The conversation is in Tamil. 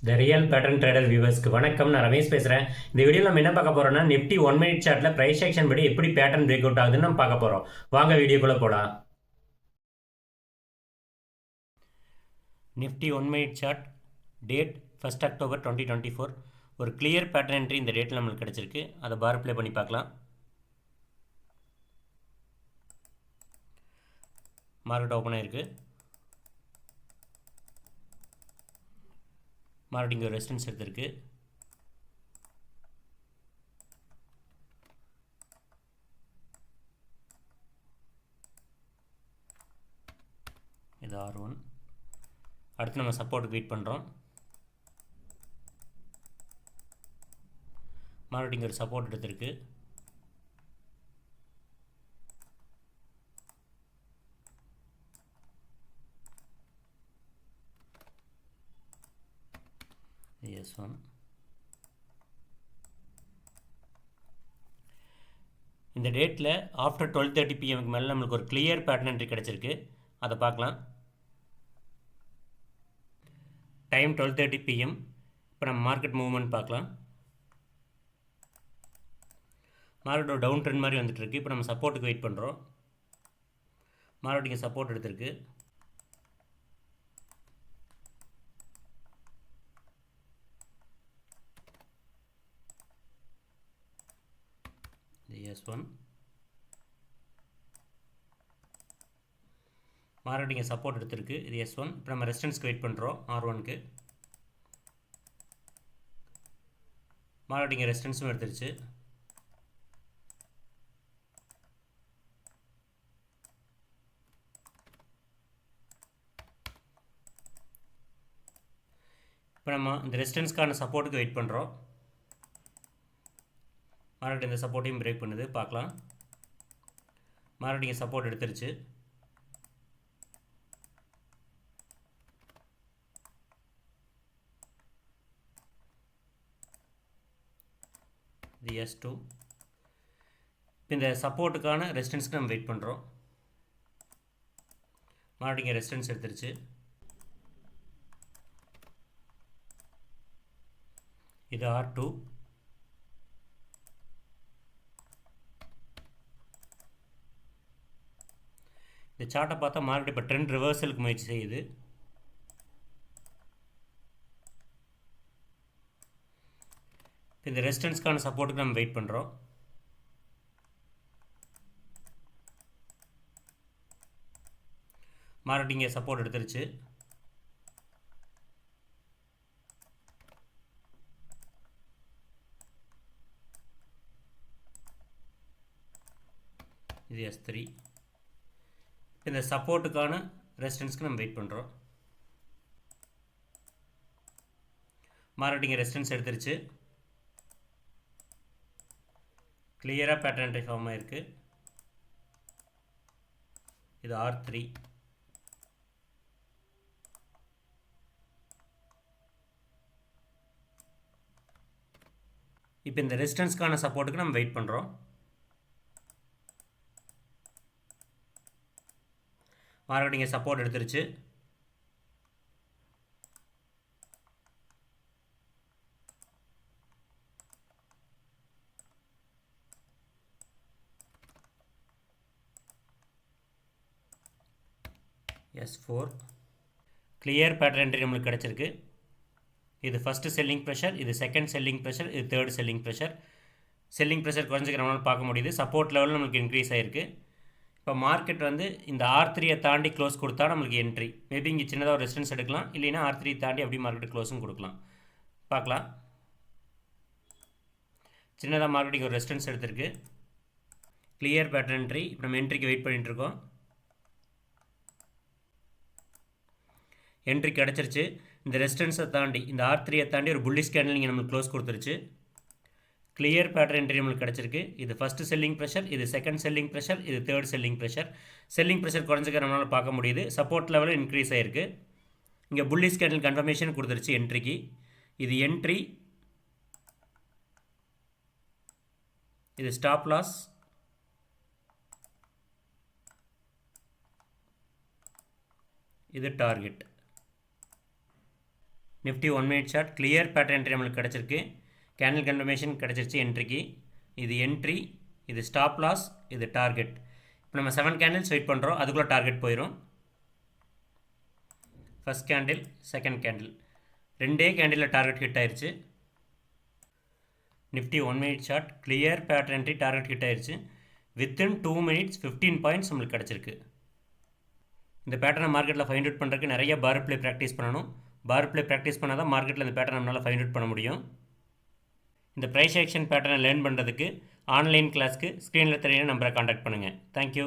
த ரியல் பேட்டர்ன் ட்ரேடர் வியூவர்ஸ்க்கு வணக்கம். நான் ரமேஷ் பேசுகிறேன். இந்த வீடியோவில் நம்ம என்ன பார்க்க போகிறோம்னா, நிஃப்டி 1 மினிட் சார்ட்டில் ப்ரைஸ் ஆக்ஷன் படி எப்படி பேட்டர்ன் பிரேக் அவுட் ஆகுதுன்னு நம்ம பார்க்க போகிறோம். வாங்க வீடியோக்குள்ளே போகலாம். Nifty 1 minute chart date 1 October 2024. ஒரு கிளியர் பேட்டர்ன் என்ட்ரி இந்த டேட்டில் நம்மளுக்கு கிடச்சிருக்கு. அதை பார் ப்ளே பண்ணி பார்க்கலாம். மார்க்கெட் ஓப்பன் ஆகிருக்கு. மார்க்கெட் இங்கே ரெசிஸ்டன்ஸ் எடுத்திருக்கு. இது R1. அடுத்து நம்ம சப்போர்ட்டுக்கு வெயிட் பண்ணுறோம். மார்க்கெட் இங்கே ஒரு சப்போர்ட் எடுத்திருக்கு. S1. இந்த டேட்டில் ஆஃப்டர் 12:30 PM மேலே நம்மளுக்கு ஒரு கிளியர் பேட்டர்ன் என்ட்ரி கிடச்சிருக்கு. அதை பார்க்கலாம். Time 12:30 PM. இப்போ நம்ம மார்க்கெட் மூவ்மெண்ட் பார்க்கலாம். மார்க்கெட் ஒரு டவுன் ட்ரெண்ட் மாதிரி வந்துட்டுருக்கு. இப்போ நம்ம சப்போர்ட்டுக்கு வெயிட் பண்ணுறோம். மார்க்கெட் இங்கே சப்போர்ட் எடுத்திருக்கு. S1. மார்க்கெட் இங்கே சப்போர்ட் எடுத்திருக்கு. இது S1. இப்போ நம்ம ரெசிஸ்டன்ஸ்க்கு வெயிட் பண்ணுறோம். R1க்கு. மார்க்கெட் இங்கே ரெசிஸ்டன்ஸும் எடுத்துருச்சு. இப்போ நம்ம இந்த ரெசிஸ்டன்ஸ்க்கான சப்போர்ட்டுக்கு வெயிட் பண்ணுறோம். மார்க்கெட் இந்த சப்போர்ட்டையும் பிரேக் பண்ணுது. பார்க்கலாம். மார்க்கெட் இங்கே சப்போர்ட் எடுத்துருச்சு. இது S2. இப்போ இந்த சப்போர்ட்டுக்கான ரெசிஸ்டன்ஸ்க்கு நம்ம வெயிட் பண்ணுறோம். மார்க்கெட் இங்கே ரெசிஸ்டன்ஸ் எடுத்துருச்சு. இது R2. இந்த சார்ட்டை பார்த்தா மார்க்கெட் இப்போ ட்ரெண்ட் ரிவர்சலுக்கு முயற்சி செய்யுது. இந்த ரெசிஸ்டன்ஸ்க்கான சப்போர்ட்டுக்கு நம்ம வெயிட் பண்ணுறோம். மார்க்கெட் இங்கே சப்போர்ட் எடுத்துருச்சு. இது S3. இந்த சப்போர்ட்டுக்கான ரெசிஸ்டன்ஸ்க்கு நம்ம வெயிட் பண்ணுறோம். மார்க்கெட் இங்கே ரெசிஸ்டன்ஸ் எடுத்துருச்சு. கிளியராக பேட்டர்ன் என்ட்ரி ஃபார்ம் ஆகிருக்கு. இது R3. இப்போ இந்த ரெசிஸ்டன்ஸ்க்கான சப்போர்ட்டுக்கு நம்ம வெயிட் பண்ணுறோம். மார்க்கெட் இங்கே சப்போர்ட் எடுத்துருச்சு. S4. கிளியர் பேட்டர்ன் என்ட்ரி நம்மளுக்கு கிடச்சிருக்கு. இது ஃபஸ்ட்டு செல்லிங் ப்ரெஷர், இது செகண்ட் செல்லிங் ப்ரெஷர், இது third selling pressure. Selling pressure குறைஞ்சிக்க நம்மளால் பார்க்க முடியுது. சப்போர்ட் லெவலில் நம்மளுக்கு இன்க்ரீஸ் ஆகிருக்கு. இப்போ மார்க்கெட் வந்து இந்த R3யை தாண்டி க்ளோஸ் கொடுத்தா நம்மளுக்கு என்ட்ரி. மேபி இங்கே சின்னதாக ஒரு ரெசிஸ்டன்ஸ் எடுக்கலாம். இல்லைன்னா R3 தாண்டி அப்படி மார்க்கெட் க்ளோஸும் கொடுக்கலாம். பார்க்கலாம். சின்னதாக மார்க்கெட்டிங் ஒரு ரெசிஸ்டன்ஸ் எடுத்திருக்கு. Clear pattern entry. இப்போ நம்ம என்ட்ரிக்கு வெயிட் பண்ணிட்டுருக்கோம். என்ட்ரி கிடச்சிருச்சு. இந்த ரெசிஸ்டன்ஸை தாண்டி இந்த R3யை தாண்டி ஒரு புல்லிஷ் கேண்டில் இங்கே நம்மளுக்கு க்ளோஸ் கொடுத்துருச்சு. கிளியர் பேட்டர்ன் என்ட்ரி நம்மளுக்கு கிடச்சிருக்கு. இது ஃபஸ்ட்டு செல்லிங் ப்ரெஷர், இது செகண்ட் செல்லிங் ப்ரெஷர், இது third selling pressure. Selling pressure குறைஞ்சிக்க நம்மளால் பார்க்க முடியுது. சப்போர்ட் லெவலில் இன்க்ரீஸ் ஆகிருக்கு. இங்கே புல்லிஷ் கேண்டில் கன்ஃபர்மேஷன் கொடுத்துருச்சு என்ட்ரிக்கு. இது என்ட்ரி. இது ஸ்டாப் லாஸ். இது target. Nifty 1 minute chart clear pattern entry நம்மளுக்கு கிடச்சிருக்கு. கேண்டில் கன்ஃபர்மேஷன் கிடச்சிருச்சு என்ட்ரிக்கு. இது என்ட்ரி, இது ஸ்டாப் லாஸ், இது டார்கெட். இப்போ நம்ம 7 கேண்டில்ஸ் வெயிட் பண்ணுறோம், அதுக்குள்ளே டார்கெட் போயிடும். ஃபஸ்ட் கேண்டில், செகண்ட் கேண்டில், 2 கேண்டிலில் டார்கெட் ஹிட் ஆயிடுச்சு. Nifty 1 minute chart clear pattern entry target hit ஆயிடுச்சு. வித்தின் 2 மினிட்ஸ் 15 பாயிண்ட்ஸ் நம்மளுக்கு கிடச்சிருக்கு. இந்த பேட்டர்னை மார்க்கெட்டில் ஃபைண்ட் அவுட் பண்ணுறதுக்கு நிறைய பார் ப்ளே ப்ராக்டிஸ் பண்ணணும். பார் ப்ளே ப்ராக்டிஸ் பண்ணால் தான் மார்க்கெட்டில் இந்த பேட்டர்ன் நம்மளால் ஃபைண்ட் அவுட் பண்ண முடியும். இந்த ப்ரைஸ் ஆக்ஷன் பேட்டர்னை லேர்ன் பண்ணுறதுக்கு ஆன்லைன் கிளாஸ்க்கு ஸ்க்ரீனில் தெரியுற நம்பரை காண்டாக்ட் பண்ணுங்கள். தேங்க்யூ.